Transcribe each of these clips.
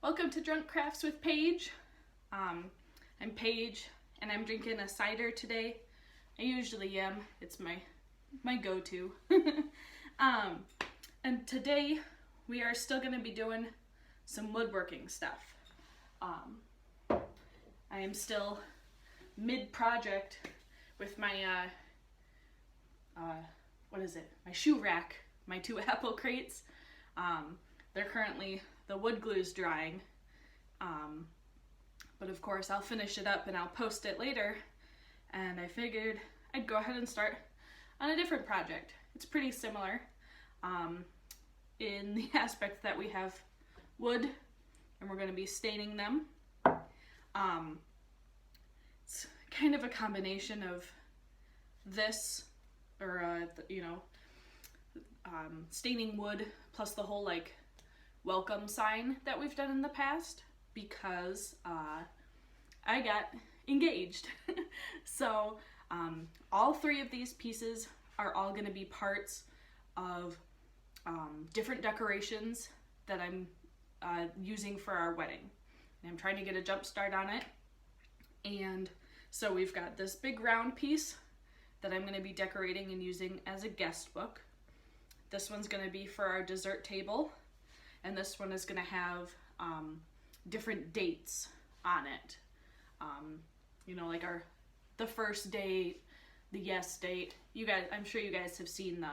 Welcome to Drunk Crafts with Paige. I'm Paige and I'm drinking a cider today. I usually am. It's my go-to. And today we are still going to be doing some woodworking stuff. I am still mid-project with my my shoe rack, my 2 apple crates. They're currently, the wood glue's drying, but of course I'll finish it up and I'll post it later, and I figured I'd go ahead and start on a different project. It's pretty similar in the aspect that we have wood and we're going to be staining them. It's kind of a combination of this, or staining wood plus the whole like welcome sign that we've done in the past, because I got engaged. So all 3 of these pieces are all going to be parts of different decorations that I'm using for our wedding. And I'm trying to get a jump start on it. And so we've got this big round piece that I'm going to be decorating and using as a guest book. This one's going to be for our dessert table, and this one is going to have different dates on it. Like the first date, the yes date. You guys, I'm sure you guys have seen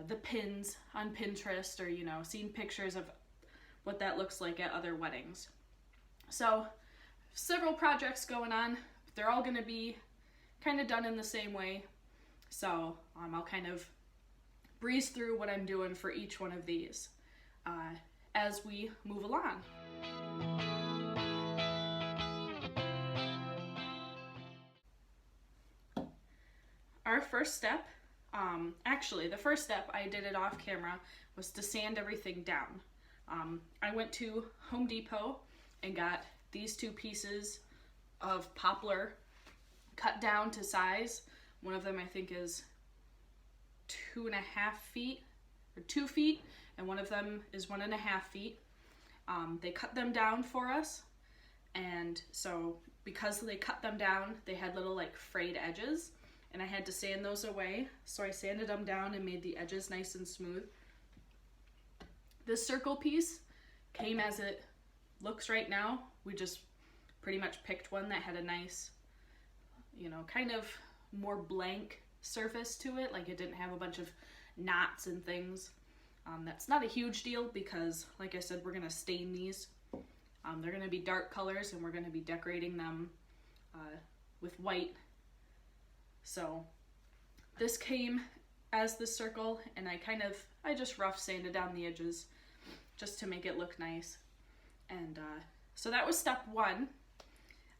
the pins on Pinterest, or seen pictures of what that looks like at other weddings. So several projects going on. They're all going to be kind of done in the same way. So I'll kind of breeze through what I'm doing for each one of these as we move along. Our first step, actually the first step, I did it off camera, was to sand everything down. I went to Home Depot and got these 2 pieces of poplar cut down to size. One of them I think is 2.5 feet or 2 feet, and one of them is 1.5 feet. They cut them down for us, and so because they cut them down, they had little like frayed edges, and I had to sand those away. So I sanded them down and made the edges nice and smooth. This circle piece came as it looks right now. We just pretty much picked one that had a nice, kind of more blank surface to it, like it didn't have a bunch of knots and things. That's not a huge deal because, like I said, we're going to stain these. They're going to be dark colors and we're going to be decorating them with white. So this came as the circle, and I just rough sanded down the edges just to make it look nice. And so that was step 1.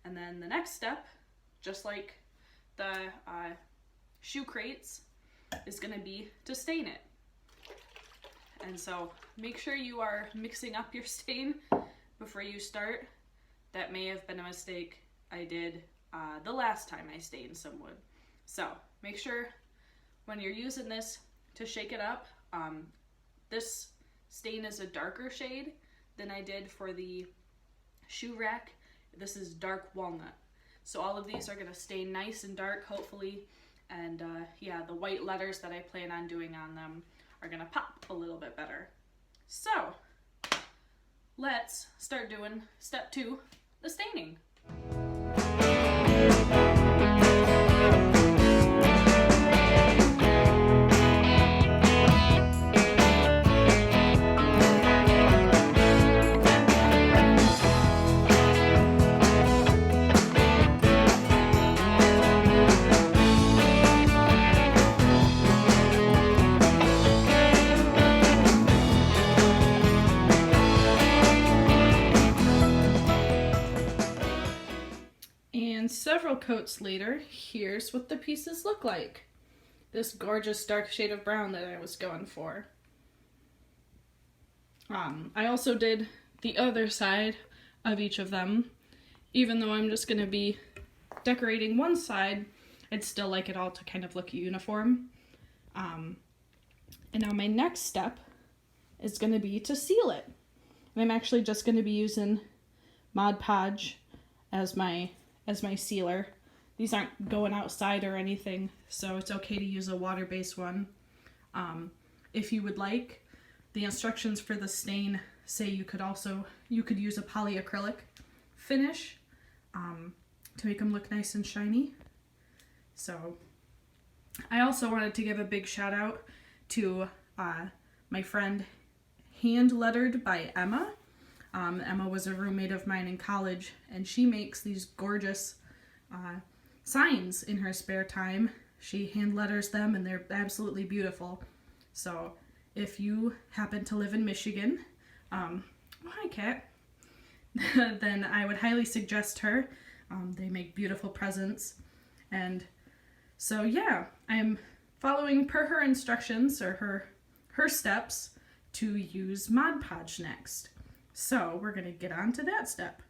And then the next step, just like the shoe crates, is going to be to stain it. And so make sure you are mixing up your stain before you start. That may have been a mistake I did the last time I stained some wood. So make sure when you're using this to shake it up. This stain is a darker shade than I did for the shoe rack. This is dark walnut. So all of these are going to stay nice and dark, hopefully. And the white letters that I plan on doing on them are going to pop a little bit better. So let's start doing step 2, the staining. Several coats later, here's what the pieces look like. This gorgeous dark shade of brown that I was going for. I also did the other side of each of them. Even though I'm just going to be decorating one side, I'd still like it all to kind of look uniform. And now my next step is going to be to seal it. And I'm actually just going to be using Mod Podge as my sealer. These aren't going outside or anything, so it's okay to use a water-based one. If you would like, the instructions for the stain say you could use a polyacrylic finish to make them look nice and shiny. So I also wanted to give a big shout out to my friend Hand Lettered by Emma. Emma was a roommate of mine in college, and she makes these gorgeous signs in her spare time. She hand letters them, and they're absolutely beautiful. So if you happen to live in Michigan, oh, hi Kat, then I would highly suggest her. They make beautiful presents. And so yeah, I am following per her instructions, or her steps, to use Mod Podge next. So we're going to get on to that step.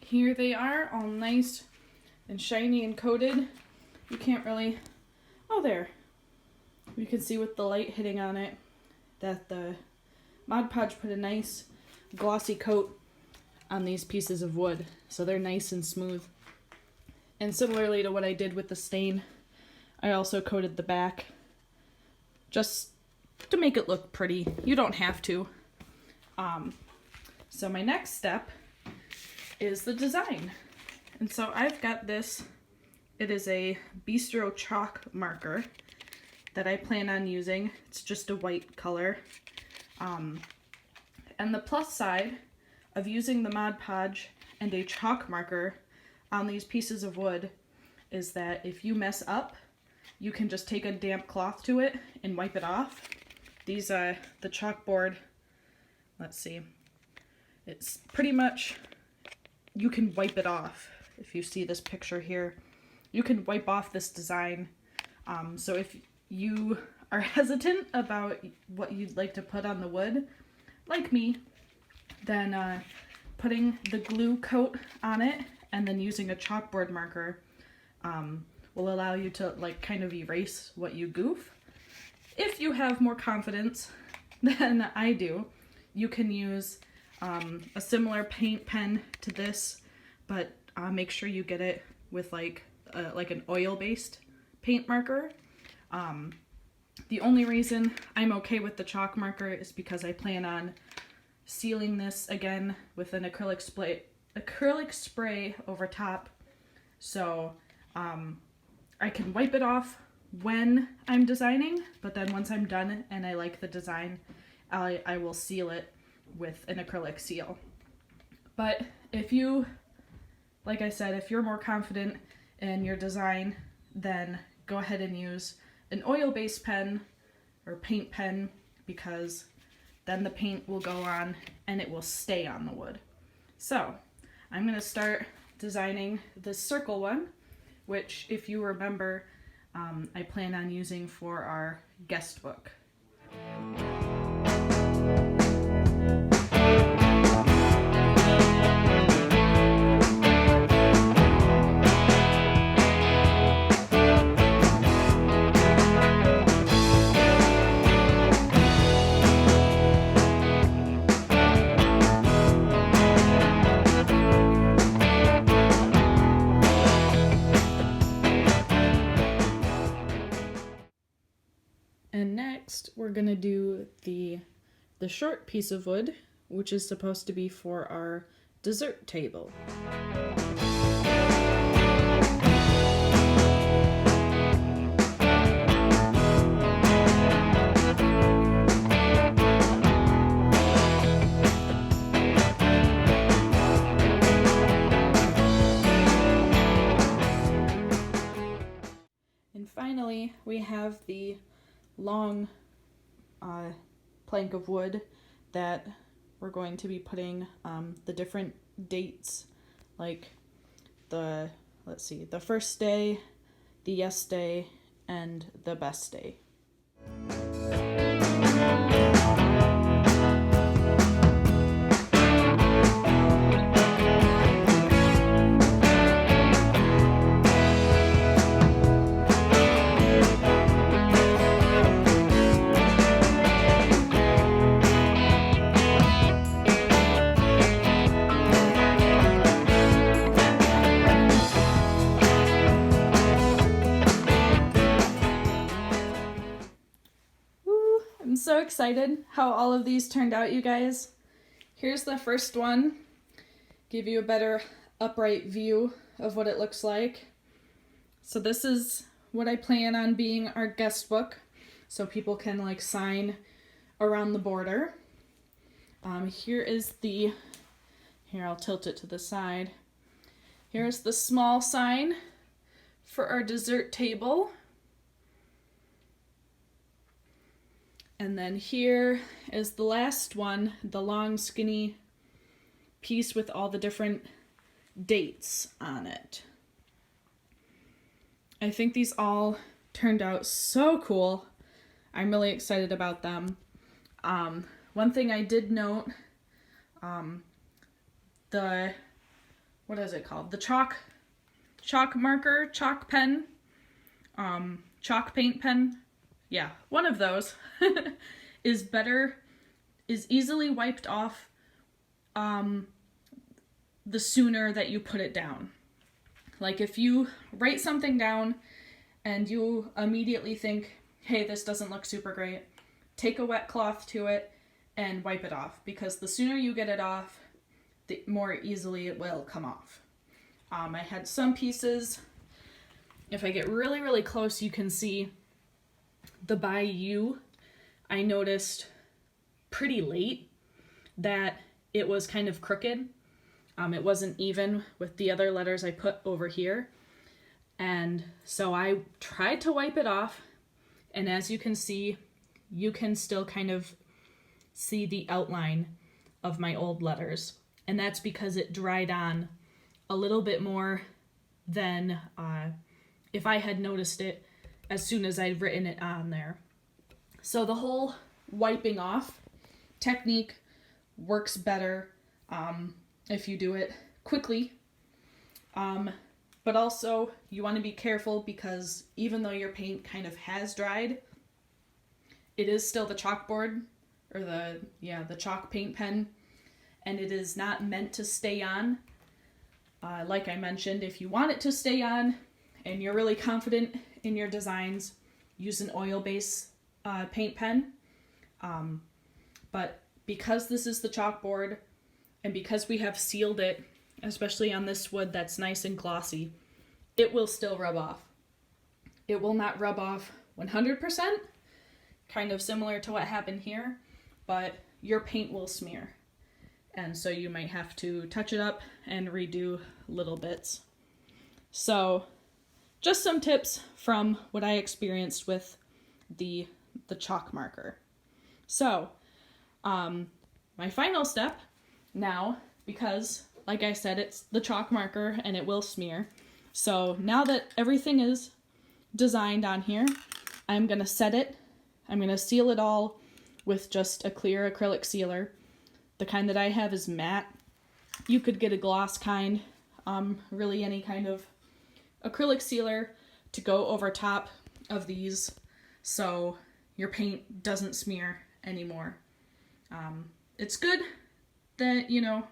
Here they are, all nice and shiny and coated. You can't really, oh there, you can see with the light hitting on it that the Mod Podge put a nice glossy coat on these pieces of wood, so they're nice and smooth. And similarly to what I did with the stain, I also coated the back just to make it look pretty. You don't have to. So my next step is the design. And so I've got this, it is a Bistro chalk marker that I plan on using. It's just a white color. And the plus side of using the Mod Podge and a chalk marker on these pieces of wood is that if you mess up, you can just take a damp cloth to it and wipe it off. These the chalkboard, let's see, it's pretty much, you can wipe it off. If you see this picture here, you can wipe off this design. So if you are hesitant about what you'd like to put on the wood, like me, then putting the glue coat on it and then using a chalkboard marker will allow you to like kind of erase what you goof. If you have more confidence than I do, you can use a similar paint pen to this, but make sure you get it with like an oil-based paint marker. The only reason I'm okay with the chalk marker is because I plan on sealing this again with an acrylic spray over top, so I can wipe it off when I'm designing, but then once I'm done and I like the design, I will seal it with an acrylic seal. But if you, like I said, if you're more confident in your design, then go ahead and use an oil-based pen or paint pen, because then the paint will go on and it will stay on the wood. So I'm going to start designing this circle one, which, if you remember, I plan on using for our guest book. And next, we're gonna do the short piece of wood, which is supposed to be for our dessert table. And finally, we have the long plank of wood that we're going to be putting the different dates, like the, let's see, the first day, the yes day, and the best day. so excited how all of these turned out, you guys. Here's the first one. Give you a better upright view of what it looks like. So this is what I plan on being our guest book, so people can like sign around the border. Here is the, here I'll tilt it to the side. Here's the small sign for our dessert table. And then here is the last one, the long skinny piece with all the different dates on it. I think these all turned out so cool. I'm really excited about them. One thing I did note, the, what is it called? The chalk marker, chalk pen, chalk paint pen. Yeah, one of those is easily wiped off the sooner that you put it down. Like if you write something down and you immediately think, hey, this doesn't look super great, take a wet cloth to it and wipe it off, because the sooner you get it off, the more easily it will come off. I had some pieces, if I get really, really close, you can see the by you. I noticed pretty late that it was kind of crooked. It wasn't even with the other letters I put over here. And so I tried to wipe it off, and as you can see, you can still kind of see the outline of my old letters. And that's because it dried on a little bit more than if I had noticed it as soon as I'd written it on there. So the whole wiping off technique works better if you do it quickly. But also you want to be careful, because even though your paint kind of has dried, it is still the chalkboard, or the chalk paint pen, and it is not meant to stay on. Like I mentioned, if you want it to stay on and you're really confident in your designs, use an oil-based paint pen. But because this is the chalkboard, and because we have sealed it, especially on this wood that's nice and glossy, it will still rub off. It will not rub off 100%, kind of similar to what happened here, but your paint will smear. And so you might have to touch it up and redo little bits. So just some tips from what I experienced with the chalk marker. So my final step now, because like I said, it's the chalk marker and it will smear. So now that everything is designed on here, I'm going to set it. I'm going to seal it all with just a clear acrylic sealer. The kind that I have is matte. You could get a gloss kind, really any kind of acrylic sealer to go over top of these so your paint doesn't smear anymore. It's good that, you know,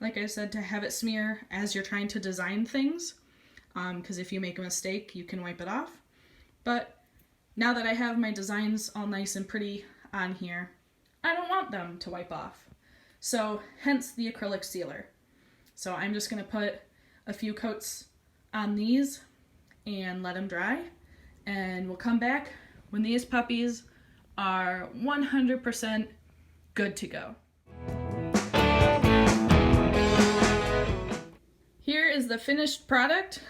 like I said, to have it smear as you're trying to design things, because if you make a mistake, you can wipe it off. But now that I have my designs all nice and pretty on here, I don't want them to wipe off. So hence the acrylic sealer. So I'm just going to put a few coats on these and let them dry, and we'll come back when these puppies are 100% good to go. Here is the finished product.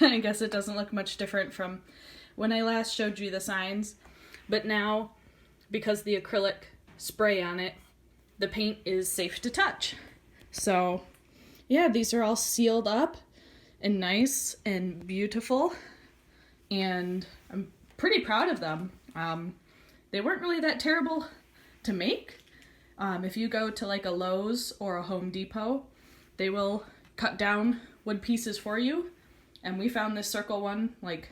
I guess it doesn't look much different from when I last showed you the signs, but now, because the acrylic spray on it, the paint is safe to touch. So yeah, these are all sealed up and nice and beautiful, and I'm pretty proud of them. They weren't really that terrible to make. If you go to like a Lowe's or a Home Depot, they will cut down wood pieces for you, and we found this circle one like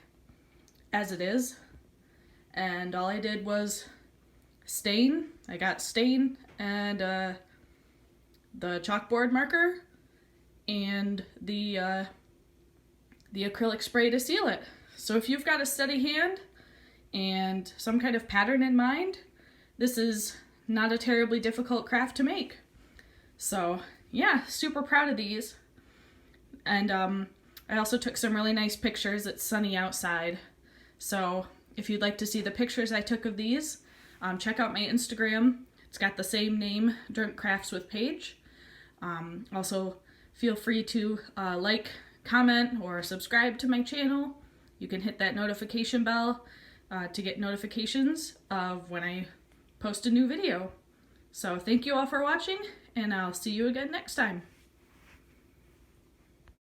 as it is, and all I did was stain. I got stain and the chalkboard marker and the acrylic spray to seal it. So if you've got a steady hand and some kind of pattern in mind, this is not a terribly difficult craft to make. So yeah, super proud of these. And I also took some really nice pictures. It's sunny outside. So if you'd like to see the pictures I took of these, check out my Instagram. It's got the same name, Drunk Crafts with Paige. Also, feel free to like, comment, or subscribe to my channel. You can hit that notification bell to get notifications of when I post a new video. So thank you all for watching, and I'll see you again next time.